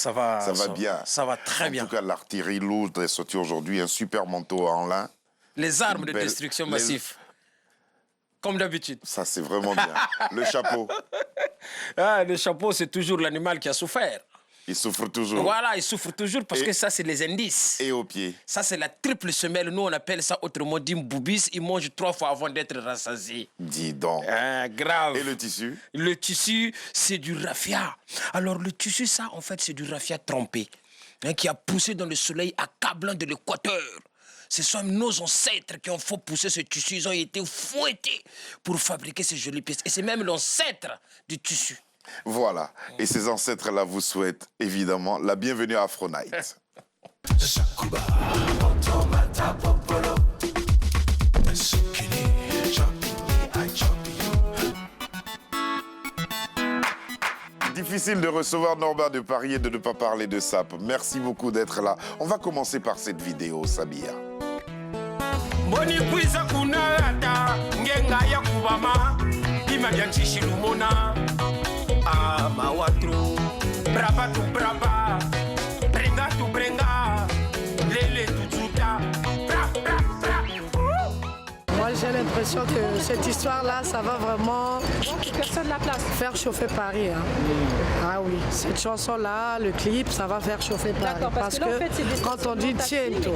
Ça va bien. Ça va très bien. En tout cas, l'artillerie lourde est sortie aujourd'hui, un super manteau en lin. Les armes de destruction massive. Comme d'habitude. Ça, c'est vraiment bien. Le chapeau. Ah, le chapeau, c'est toujours l'animal qui a souffert. Il souffre toujours. Voilà, il souffre toujours parce que ça, c'est les indices. Et au pied. Ça, c'est la triple semelle. Nous, on appelle ça autrement dit boubis. Il mange 3 fois avant d'être rassasié. Dis donc. Ah, grave. Et le tissu? Le tissu, c'est du raffia. Alors, le tissu, ça, en fait, c'est du raffia trempé, qui a poussé dans le soleil accablant de l'équateur. Ce sont nos ancêtres qui ont fait pousser ce tissu. Ils ont été fouettés pour fabriquer ces jolies pièces. Et c'est même l'ancêtre du tissu. Voilà. Et ces ancêtres-là vous souhaitent évidemment la bienvenue à Afro Night. Difficile de recevoir Norbert de Paris et de ne pas parler de SAP. Merci beaucoup d'être là. On va commencer par cette vidéo, Sabia. Boni kuiza kunata ngenga ya kubama ima byanchishi lumona ama watro brava tu brava brenga tu brenga lele tu tuta bra bra bra. Moi j'ai l'impression que cette histoire-là, ça va vraiment faire chauffer Paris. Hein. Ah oui, cette chanson-là, le clip, ça va faire chauffer Paris. Parce que, quand on dit tiento,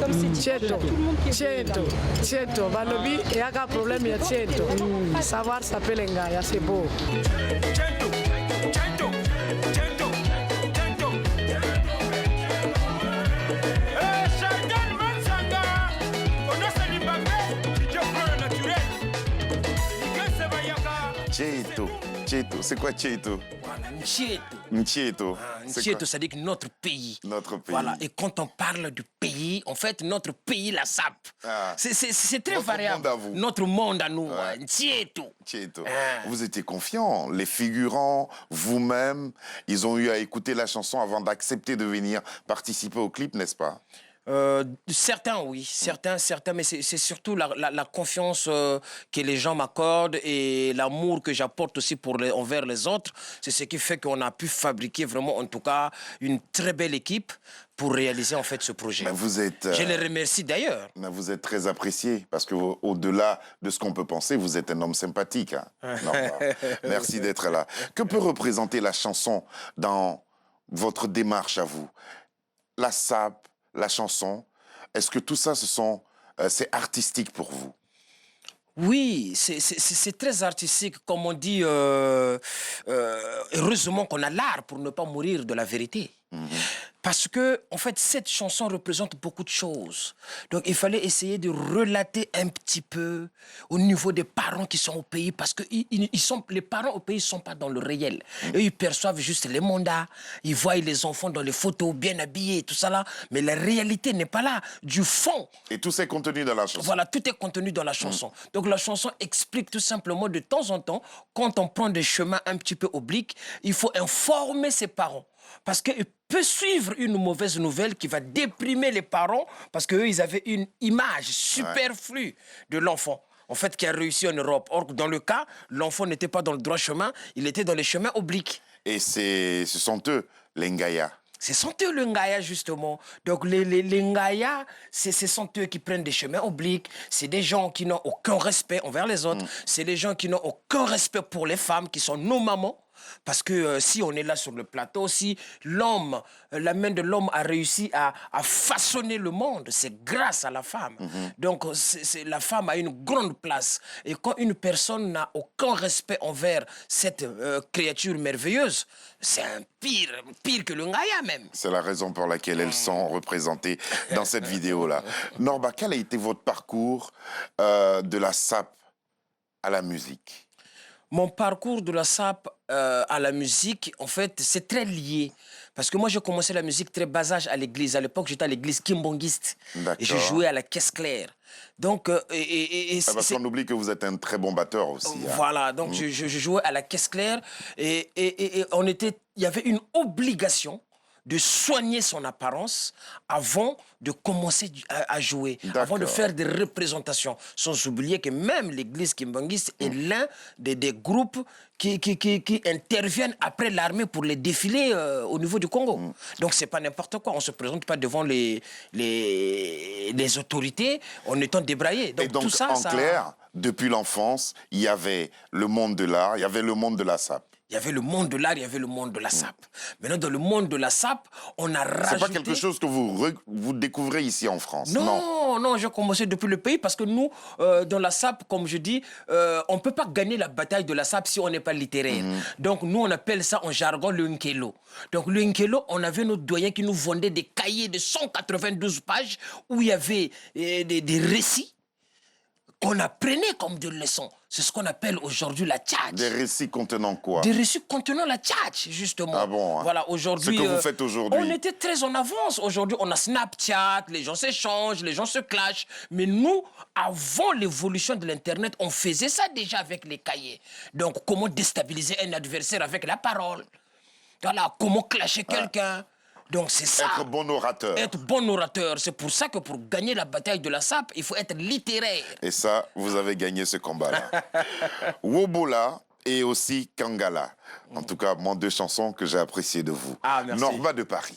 Balobi, il y a un problème, il y a tiento. Savoir s'appelle Ngaya, c'est beau. Cheto, c'est quoi Cheto? Voilà, Nchieto. Nchieto. Nchieto, ça dit que notre pays. Notre pays. Voilà, et quand on parle du pays, en fait, notre pays, la SAP. Ah. C'est très variable. Notre monde à vous. Notre monde à nous. Ouais. Nchieto. Cheto. Ah. Vous étiez confiants, les figurants, vous-même, ils ont eu à écouter la chanson avant d'accepter de venir participer au clip, n'est-ce pas? Certains, oui. Certains, mais c'est surtout la confiance que les gens m'accordent et l'amour que j'apporte aussi envers les autres. C'est ce qui fait qu'on a pu fabriquer vraiment, en tout cas, une très belle équipe pour réaliser en fait ce projet. Mais vous êtes, je les remercie d'ailleurs. Mais vous êtes très apprécié parce que au-delà de ce qu'on peut penser, vous êtes un homme sympathique. Hein. Merci d'être là. Que peut représenter la chanson dans votre démarche à vous? La SAP, la chanson, est-ce que tout ça, c'est artistique pour vous? Oui, c'est très artistique. Comme on dit, heureusement qu'on a l'art pour ne pas mourir de la vérité. Parce que, en fait, cette chanson représente beaucoup de choses. Donc, il fallait essayer de relater un petit peu au niveau des parents qui sont au pays, parce que les parents au pays ne sont pas dans le réel. Eux, ils perçoivent juste les mandats, ils voient les enfants dans les photos, bien habillés, tout ça là, mais la réalité n'est pas là, du fond. Et tout c'est contenu dans la chanson. Voilà, tout est contenu dans la chanson. Donc, la chanson explique tout simplement, de temps en temps, quand on prend des chemins un petit peu obliques, il faut informer ses parents. Parce qu'il peut suivre une mauvaise nouvelle qui va déprimer les parents parce qu'eux, ils avaient une image superflue de l'enfant, en fait, qui a réussi en Europe. Or, dans le cas, l'enfant n'était pas dans le droit chemin, il était dans les chemins obliques. Et ce sont eux, les Ngaya. Ce sont eux, les Ngaya, justement. Donc, les Ngaya, ce sont eux qui prennent des chemins obliques. C'est des gens qui n'ont aucun respect envers les autres. C'est des gens qui n'ont aucun respect pour les femmes, qui sont nos mamans. Parce que si on est là sur le plateau, si l'homme, la main de l'homme a réussi à façonner le monde, c'est grâce à la femme. Donc la femme a une grande place. Et quand une personne n'a aucun respect envers cette créature merveilleuse, c'est un pire que le Ngaya même. C'est la raison pour laquelle elles sont représentées dans cette vidéo-là. Norba, quel a été votre parcours de la SAP à la musique? Mon parcours de la SAP à la musique, en fait, c'est très lié. Parce que moi, j'ai commencé la musique très bas âge à l'église. À l'époque, j'étais à l'église kimbangiste. Et je jouais à la caisse claire. Donc, parce qu'on oublie que vous êtes un très bon batteur aussi. Voilà, donc je jouais à la caisse claire. Et il y avait une obligation de soigner son apparence avant de commencer à jouer, avant de faire des représentations. Sans oublier que même l'église kimbangiste est l'un des groupes qui interviennent après l'armée pour les défilés au niveau du Congo. Donc c'est pas n'importe quoi. On se présente pas devant les autorités en étant débraillés. Donc, et donc, tout ça, en clair, depuis l'enfance, il y avait le monde de l'art, il y avait le monde de la SAP. Il y avait le monde de l'art, il y avait le monde de la SAP. Maintenant, dans le monde de la SAP, on a rajouté... C'est pas quelque chose que vous découvrez ici en France, non, j'ai commencé depuis le pays parce que nous, dans la SAP, comme je dis, on ne peut pas gagner la bataille de la SAP si on n'est pas littéraire. Donc, nous, on appelle ça en jargon le nkelo. Donc, le nkelo, on avait nos doyens qui nous vendaient des cahiers de 192 pages où il y avait des récits qu'on apprenait comme des leçons. C'est ce qu'on appelle aujourd'hui la tchatch. Des récits contenant quoi? Des récits contenant la tchatch, justement. Ah bon, hein? Voilà, aujourd'hui... Ce que vous faites aujourd'hui. On était très en avance. Aujourd'hui, on a Snapchat, les gens s'échangent, les gens se clashent. Mais nous, avant l'évolution de l'Internet, on faisait ça déjà avec les cahiers. Donc, comment déstabiliser un adversaire avec la parole? Voilà, comment clasher quelqu'un? Donc c'est ça. Être bon orateur. Être bon orateur. C'est pour ça que pour gagner la bataille de la SAP, il faut être littéraire. Et ça, vous avez gagné ce combat-là. Wobola et aussi Kangala. En tout cas, moi, 2 chansons que j'ai appréciées de vous. Ah, merci. Norba de Paris.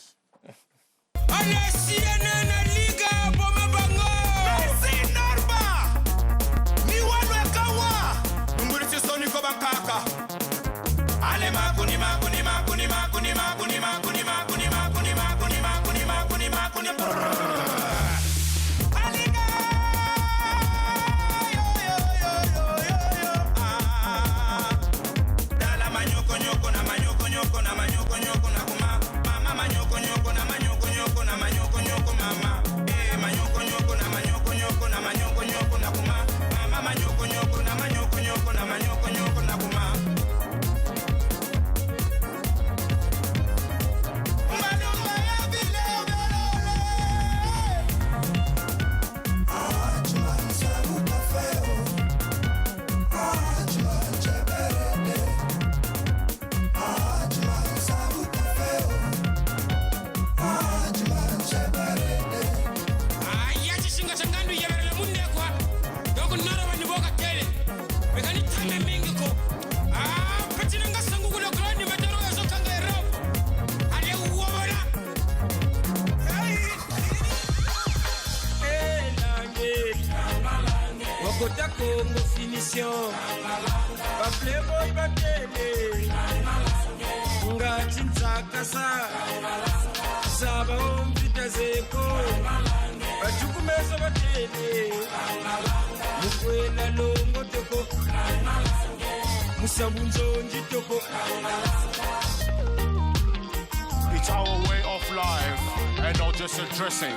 It's our way of life and not just a dressing.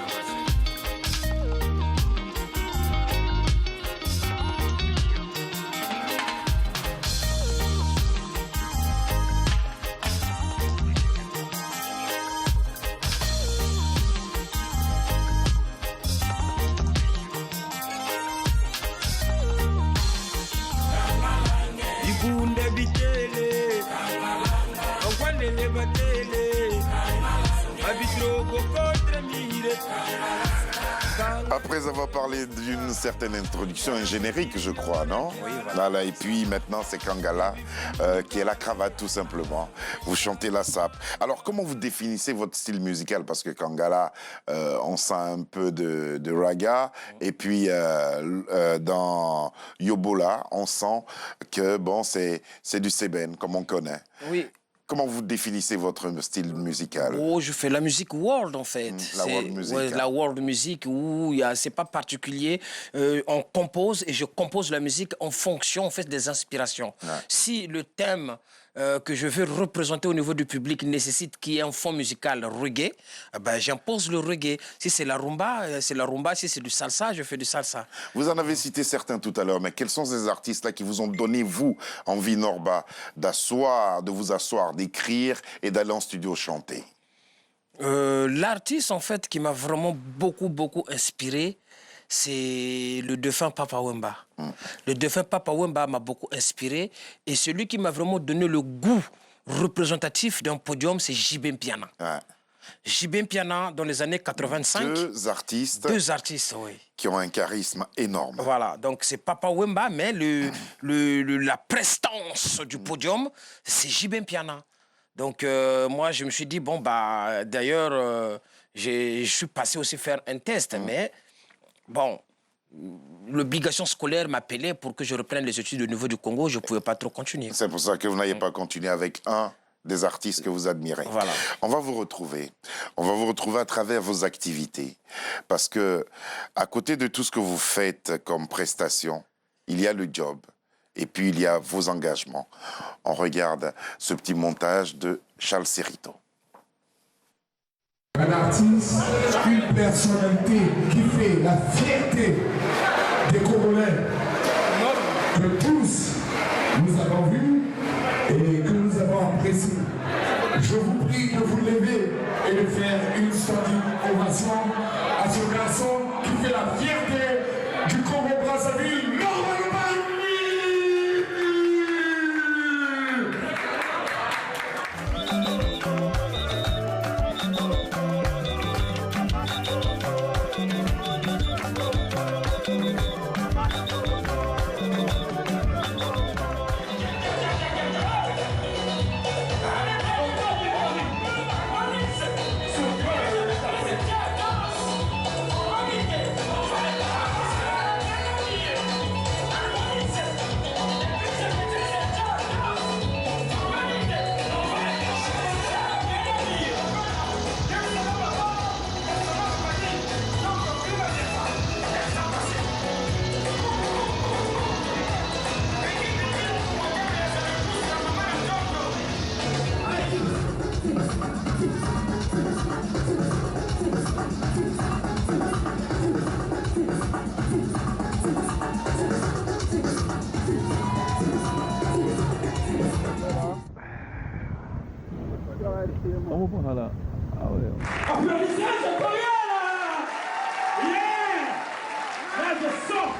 Après avoir parlé d'une certaine introduction, un générique, je crois, non? Oui, voilà. Et puis maintenant, c'est Kangala, qui est la cravate, tout simplement. Vous chantez la SAP. Alors, comment vous définissez votre style musical? Parce que Kangala, on sent un peu de raga. Et puis, dans Yobola, on sent que, bon, c'est du Seben, comme on connaît. Oui. Comment vous définissez votre style musical? Oh, je fais la musique world en fait. La world music. Ouais, la world music où c'est pas particulier. On compose et je compose la musique en fonction, en fait, des inspirations. Ouais. Si le thème que je veux représenter au niveau du public nécessite qu'il y ait un fond musical reggae, ben, j'impose le reggae. Si c'est la rumba, c'est la rumba. Si c'est du salsa, je fais du salsa. Vous en avez cité certains tout à l'heure, mais quels sont ces artistes-là qui vous ont donné, vous, envie, Norba, de vous asseoir, d'écrire et d'aller en studio chanter? L'artiste, en fait, qui m'a vraiment beaucoup inspiré, c'est le défunt Papa Wemba. Le défunt Papa Wemba m'a beaucoup inspiré. Et celui qui m'a vraiment donné le goût représentatif d'un podium, c'est JB Mpiana. Ouais. JB Mpiana, dans les années 85. Deux artistes Oui. qui ont un charisme énorme. Voilà, donc c'est Papa Wemba, mais la prestance du podium, c'est JB Mpiana. Donc moi, je me suis dit, bon, bah, d'ailleurs, je suis passé aussi faire un test, mais bon, l'obligation scolaire m'appelait pour que je reprenne les études au niveau du Congo, je ne pouvais pas trop continuer. C'est pour ça que vous n'avez pas continué avec un des artistes que vous admirez. Voilà. On va vous retrouver. On va vous retrouver à travers vos activités. Parce que, à côté de tout ce que vous faites comme prestation, il y a le job. Et puis, il y a vos engagements. On regarde ce petit montage de Charles Serrito. Un artiste, une personnalité qui fait la fierté des Congolais, que tous nous avons vus et que nous avons apprécié. Je vous prie de vous lever et de faire une standing ovation à ce garçon qui fait la fierté du Congo-Brazzaville. Vamos por là. Ah ouais. Applaudissez ce Coréen là! Yeah! Là je sors!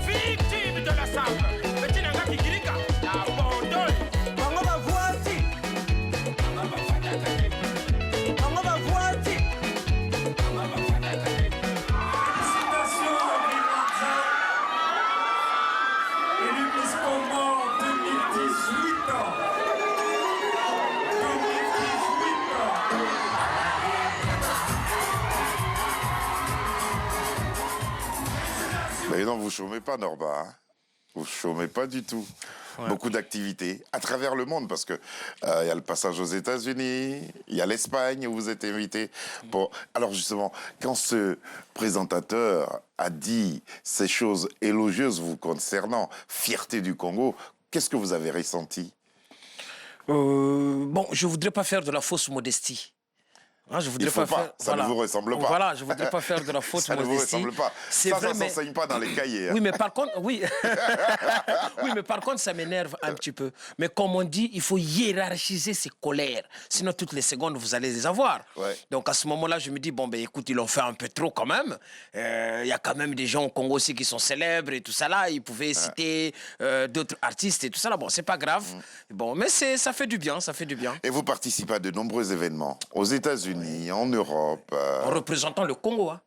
Victime de la sable. Petit nanga qui grika. La bondole. Bango ba voiti. Bango ba voiti. Félicitations à Grimanza et le Miss Congo 2018. 2018. Mais non, vous ne chômez pas, Norba. Hein. Vous ne chômez pas du tout. Ouais. Beaucoup d'activités à travers le monde, parce que y a le passage aux États-Unis, il y a l'Espagne où vous êtes invité. Bon, alors justement, quand ce présentateur a dit ces choses élogieuses vous concernant, fierté du Congo, qu'est-ce que vous avez ressenti? Bon, je ne voudrais pas faire de la fausse modestie. Hein, je voudrais pas faire, ça ne vous ressemble pas. Voilà, je ne voudrais pas faire de la fausse modestie. Ça ne vous ressemble pas. Ça ne s'enseigne pas dans les cahiers. Hein. Oui, mais par contre, oui. Oui, mais par contre, ça m'énerve un petit peu. Mais comme on dit, il faut hiérarchiser ses colères. Sinon, toutes les secondes, vous allez les avoir. Ouais. Donc, à ce moment-là, je me dis, bon, ben écoute, ils l'ont fait un peu trop quand même. Il y a quand même des gens au Congo aussi qui sont célèbres et tout ça là. Ils pouvaient citer d'autres artistes et tout ça là. Bon, c'est pas grave. Bon, mais ça fait du bien, ça fait du bien. Et vous participez à de nombreux événements aux États-Unis, en Europe. En représentant le Congo. Hein.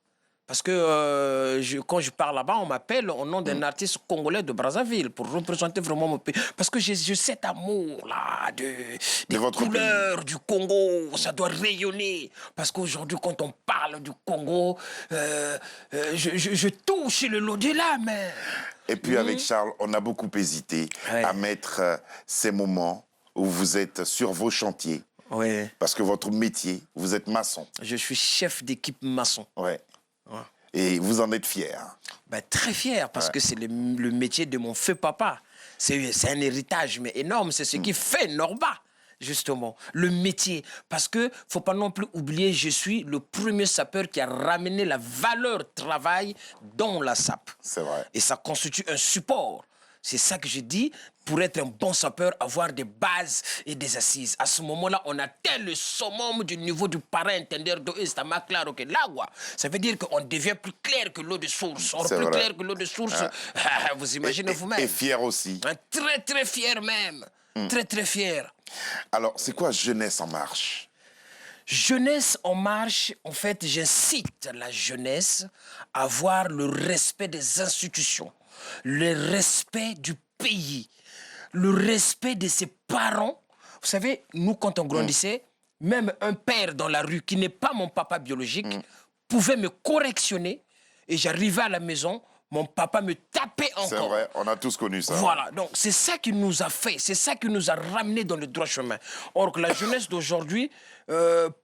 Parce que quand je pars là-bas, on m'appelle au nom d'un artiste congolais de Brazzaville pour représenter vraiment mon pays. Parce que j'ai cet amour-là des couleurs du Congo. Ça doit rayonner. Parce qu'aujourd'hui, quand on parle du Congo, je touche le lot de l'âme. Et puis avec Charles, on a beaucoup hésité à mettre ces moments où vous êtes sur vos chantiers. Oui. Parce que votre métier, vous êtes maçon. Je suis chef d'équipe maçon. Ouais. Et vous en êtes fier. Ben, très fier, parce que c'est le métier de mon feu papa. C'est un héritage mais énorme. C'est ce qui fait Norba, justement. Le métier. Parce que faut pas non plus oublier, je suis le premier sapeur qui a ramené la valeur travail dans la sape. C'est vrai. Et ça constitue un support. C'est ça que je dis. Pour être un bon sapeur, avoir des bases et des assises. À ce moment-là, on atteint le summum du niveau du parrain entender d'eau est más claro que l'agua. Ça veut dire qu'on devient plus clair que l'eau de source. Or, plus clair que l'eau de source, vous imaginez vous-même. Et fier aussi. Très, très fier même. Très, très fier. Alors, c'est quoi Jeunesse en marche? Jeunesse en marche, en fait, j'incite la jeunesse à avoir le respect des institutions, le respect du pays, le respect de ses parents. Vous savez, nous, quand on grandissait, même un père dans la rue qui n'est pas mon papa biologique pouvait me correctionner et j'arrivais à la maison, mon papa me tapait encore. C'est vrai, on a tous connu ça. Voilà, donc c'est ça qui nous a fait, c'est ça qui nous a ramenés dans le droit chemin. Or que la jeunesse d'aujourd'hui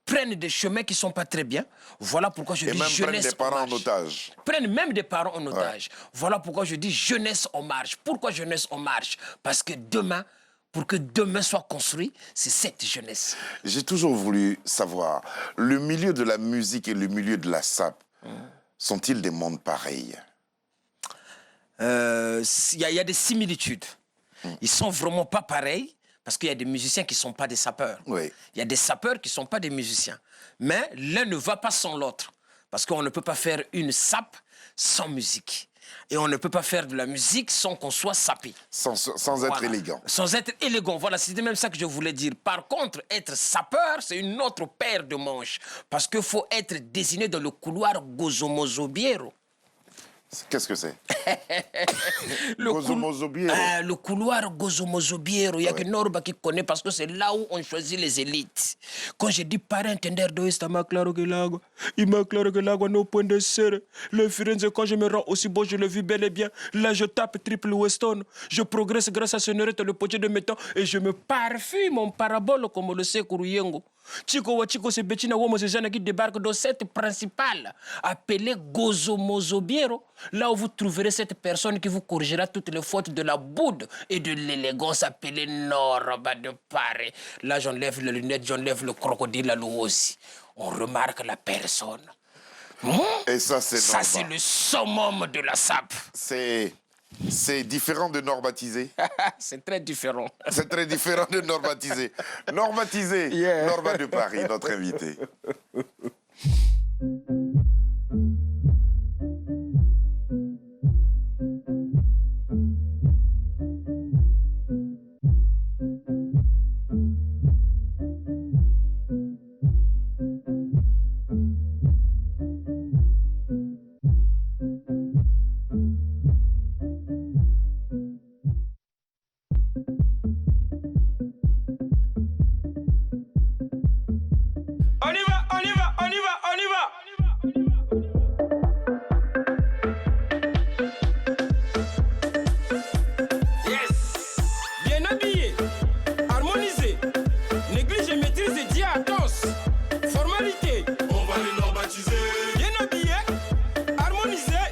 prennent des chemins qui ne sont pas très bien. Voilà pourquoi je dis même jeunesse prennent des parents en en marche. otage. Prennent même des parents en otage. Voilà pourquoi je dis jeunesse en marche. Pourquoi jeunesse en marche? Parce que demain, pour que demain soit construit, c'est cette jeunesse. J'ai toujours voulu savoir, le milieu de la musique et le milieu de la SAP, sont-ils des mondes pareils? Il y a des similitudes. Ils sont vraiment pas pareils parce qu'il y a des musiciens qui sont pas des sapeurs. Oui. Il y a des sapeurs qui sont pas des musiciens. Mais l'un ne va pas sans l'autre parce qu'on ne peut pas faire une sape sans musique. Et on ne peut pas faire de la musique sans qu'on soit sapé. Sans être Voilà. élégant. Sans être élégant, voilà, c'était même ça que je voulais dire. Par contre, être sapeur, c'est une autre paire de manches. Parce qu'il faut être désigné dans le couloir Gozomozobiero. Qu'est-ce que c'est? Le Gozomozobiero. le couloir Gozomozobiero, il n'y a que Norba qui connaît parce que c'est là où on choisit les élites. Quand je dis parrain entender d'eau, c'est más claro que l'agua. Il m'a claro que l'agua no puede ser. Le Firenze, quand je me rends aussi beau, je le vis bel et bien. Là, je tape triple Weston. Je progresse grâce à ce nerette, le potier de métal, et je me parfume mon parabole comme le sait Kuruyengo. Chico wa Chico, c'est Bettina Womo, c'est Jeanne qui débarque dans cette principale appelée Gozomozobiero. Là où vous trouverez cette personne qui vous corrigera toutes les fautes de la boude et de l'élégance appelée Norba de Paris. Là, j'enlève les lunettes, j'enlève le crocodile à l'eau aussi. On remarque la personne. Et ça, c'est Ça, Norba. c'est le summum de la sape. C'est différent de normatisé. C'est très différent. C'est très différent de normatisé. Normatisé, Yeah. Norba de Paris, notre invité. On y va, on y va, on y va, on y va. Yes. Bien habillé, harmonisé, néglige et maîtrise et dis attention. Formalité. On va les normatiser. Bien habillé, harmonisé,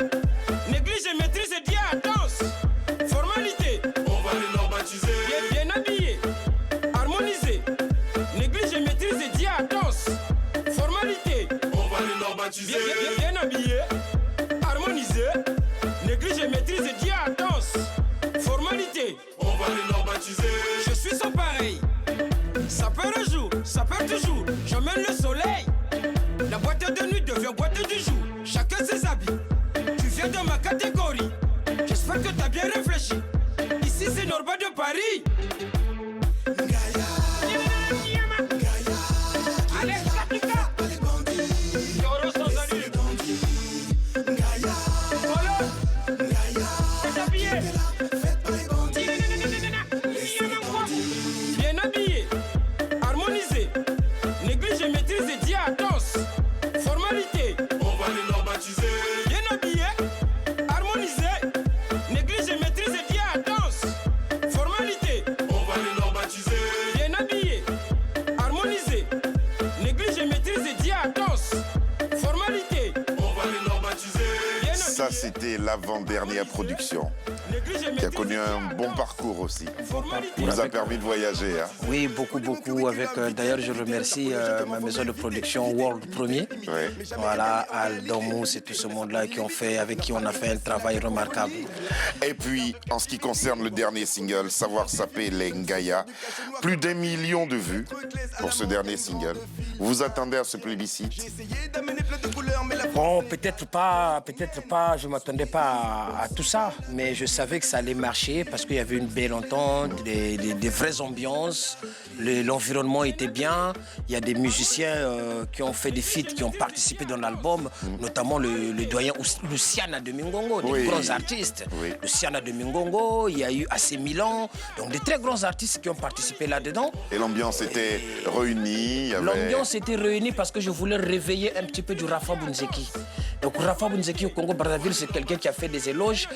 néglige et maîtrise et dis attention. Formalité. On va les normatiser. Bien habillé, harmonisé, néglige et maîtrise et dis attention. Formalité. On va les normatiser. Bien habillé, harmonisé, néglige et maîtrise et dis attention. Formalité. On va les normatiser. Je suis sans pareil. Ça peut le jour, ça peut toujours. J'emmène le soleil. La boîte de nuit devient boîte du jour. Chacun ses habits. Tu viens de ma catégorie. J'espère que t'as bien réfléchi. Ici c'est Norba de Paris. Allez, Africa. Toro sans allure. Polo. Déshabillé. Bien habillé, harmonisé, néglige et maîtrise et dis attention. Formalité. On va les normatiser. Bien habillé, harmonisé, néglige et maîtrise et dis attention. Formalité. c'était l'avant-dernière production qui a connu un bon parcours aussi. Il nous a permis de voyager. Hein. Oui, beaucoup. Avec, d'ailleurs, je remercie ma maison de production World Premier. Oui. Voilà, Al Domous et tout ce monde-là avec qui on a fait un travail remarquable. Et puis, en ce qui concerne le dernier single, Savoir Saper les Ngaya, plus d'1 million de vues pour ce dernier single. Vous vous attendez à ce plébiscite? Bon, peut-être pas, je ne m'attendais pas à tout ça, mais je savais que ça allait marcher parce qu'il y avait une belle entente, des vraies ambiances, l'environnement était bien, il y a des musiciens qui ont fait des feats, qui ont participé dans l'album, notamment le doyen Luciana de Mingongo, des grands artistes. Oui. Luciana de Mingongo, il y a eu AC Milan, donc des très grands artistes qui ont participé là-dedans. Et l'ambiance était réunie. L'ambiance était réunie parce que je voulais réveiller un petit peu du Rafa Bunzeki. Donc Rafa Bunzeki au Congo-Brazzaville, c'est quelqu'un qui a fait des éloges,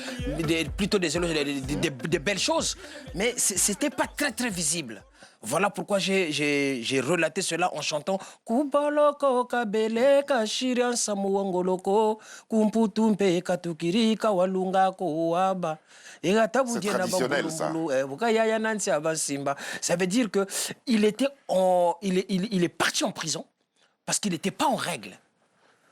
plutôt des éloges, des belles choses, mais c'était pas très visible. Voilà pourquoi j'ai relaté cela en chantant Kubaloko kabele kashirian samuangoloko kumputumpe katukiri kawalunga koaba. C'est traditionnel, ça. Ça veut dire que il est parti en prison parce qu'il n'était pas en règle.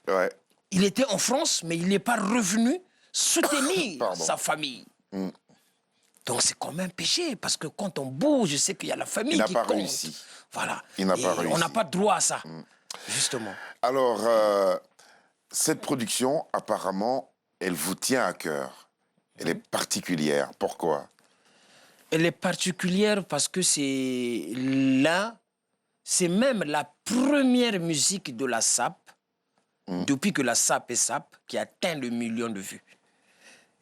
Ouais. Il était en France, mais il n'est pas revenu soutenir sa famille. Donc c'est quand même péché, parce que quand on bouge, je sais qu'il y a la famille qui compte. Il n'a pas réussi. Voilà. Il n'a pas réussi. On n'a pas droit à ça, justement. Alors, cette production, apparemment, elle vous tient à cœur. Elle est particulière. Pourquoi? Elle est particulière parce que c'est même la première musique de la SAP, depuis que la SAP est SAP, qui atteint le 1 million de vues.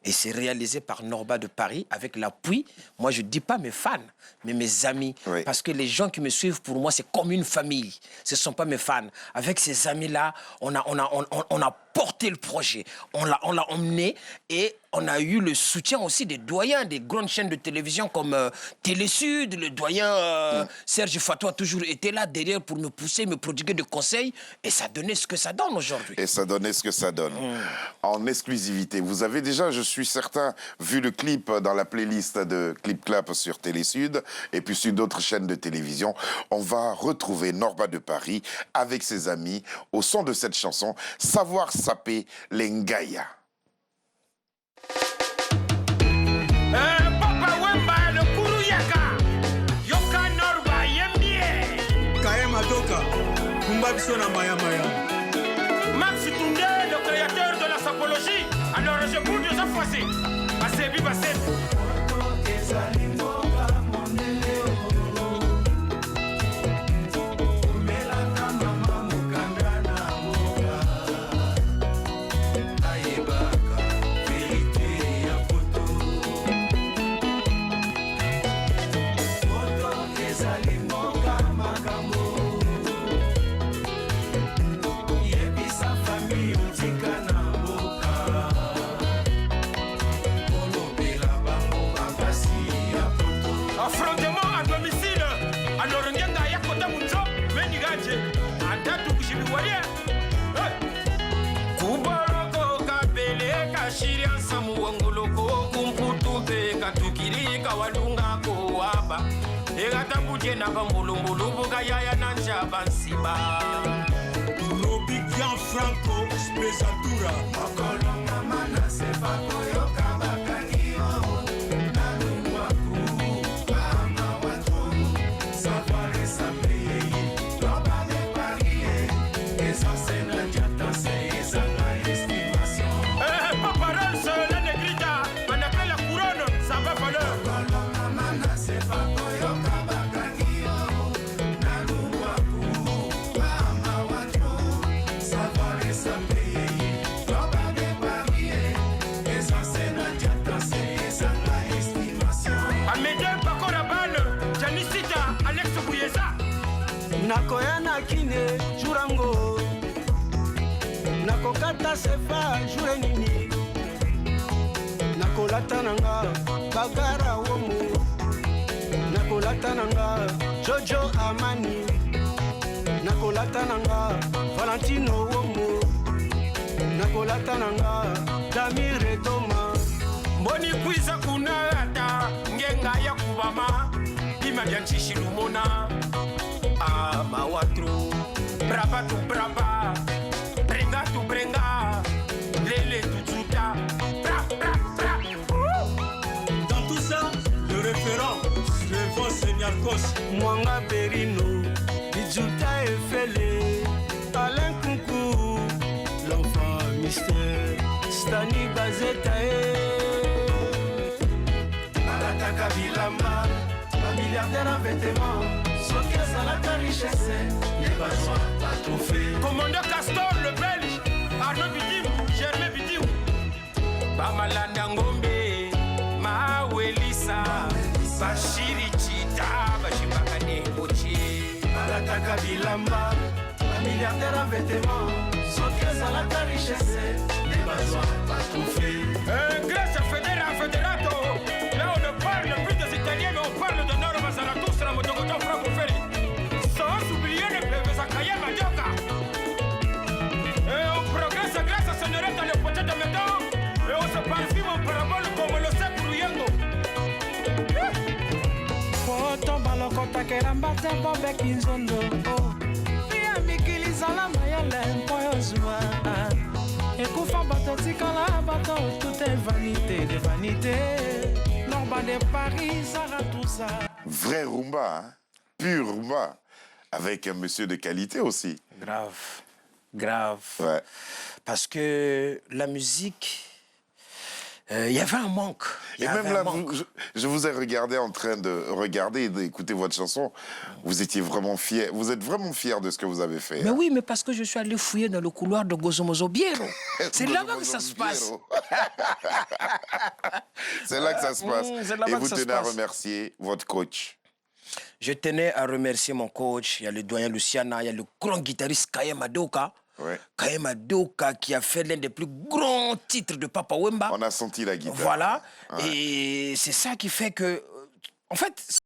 Et c'est réalisé par Norba de Paris avec l'appui, moi je ne dis pas mes fans, mais mes amis. Oui. Parce que les gens qui me suivent, pour moi, c'est comme une famille. Ce ne sont pas mes fans. Avec ces amis-là, on a porté le projet, on l'a emmené et on a eu le soutien aussi des doyens des grandes chaînes de télévision comme Télésud, le doyen Serge Fatou a toujours été là derrière pour me pousser, me prodiguer de conseils et ça donnait ce que ça donne aujourd'hui. Et ça donnait ce que ça donne. En exclusivité, vous avez déjà, je suis certain, vu le clip dans la playlist de Clip Clap sur Télésud et puis sur d'autres chaînes de télévision. On va retrouver Norba de Paris avec ses amis au son de cette chanson Savoir Saper les Ngaya. Papa Wemba, le Kuruyaka, Yoka Norba, Yembie, Kaema Doka, Kumbabisona Maya Maya. Max Tunde, le créateur de la sapologie. Alors je bouge de sa fois-ci. Passez, vive, passez. Robikian Franco, Spesadura. Nakoyana kine jurango Nakokata sefa jure nini Nakolata nanga bagara womu Nakolata nanga Jojo Amani Nakolata nanga Valentino womu nakolata nanga damire toma mboni kwiza kunata ngenga ya kubama bima bya nchishilumona mawatru braba tu braba brenga tu brenga lele tu tuta bra bra bra. Dans tout ça, le référent, c'est vos Seignarkos. Mwanga Perino, Bijuta Efele, Alain Kunku, l'enfant mystère, Stani Bazeta Balataka Bilamba, un milliardaire en vêtements, Sokia Salata richesse, les besoins pas tout fait. Commandant Castor le Belge, Arnaud Bidim, Germain Bidim, Bamalanda Ngombe, Mawelisa, Bashiri Chita, Bashibakane Bochi, Balataka Bilamba, un milliardaire en vêtements, Sokia Salata richesse, les besoins pas tout fait. Grâce à Federato, là on ne parle plus des Italiens, mais on parle de Nord Mazalatus, la Motogoto Franco-Ferry. Sans oublier les bébés Akaya Madioka. Et on progresse grâce à Sonorette dans le potet de métal. Et on se parfume en parabole comme le sec Ruyengo. Poto balokota kerambate bobe kinzondo. Via mikili zala mayele mpoyo zua. Ekufa bato tikala bato tout est vanité de vanité. Norba de Paris, Zaratouza. Vrai rumba, hein? Pur rumba. Avec un monsieur de qualité aussi. Grave, grave. Ouais. Parce que la musique, il y avait un manque. Et même là, je vous ai regardé en train de regarder et d'écouter votre chanson. Vous étiez vraiment fier. Vous êtes vraiment fier de ce que vous avez fait. Mais hein? oui, mais parce que je suis allé fouiller dans le couloir de Gozomozo Biero. C'est là-bas que ça se passe. C'est là que ça se passe. C'est là-bas Et que vous ça se tenez à passe. remercier votre coach. Je tenais à remercier mon coach. Il y a le doyen Luciana, il y a le grand guitariste Kaye Madoka. Ouais. Kaye Madoka qui a fait l'un des plus grands titres de Papa Wemba. On a senti la guitare. Voilà. Ouais. Et c'est ça qui fait que... En fait,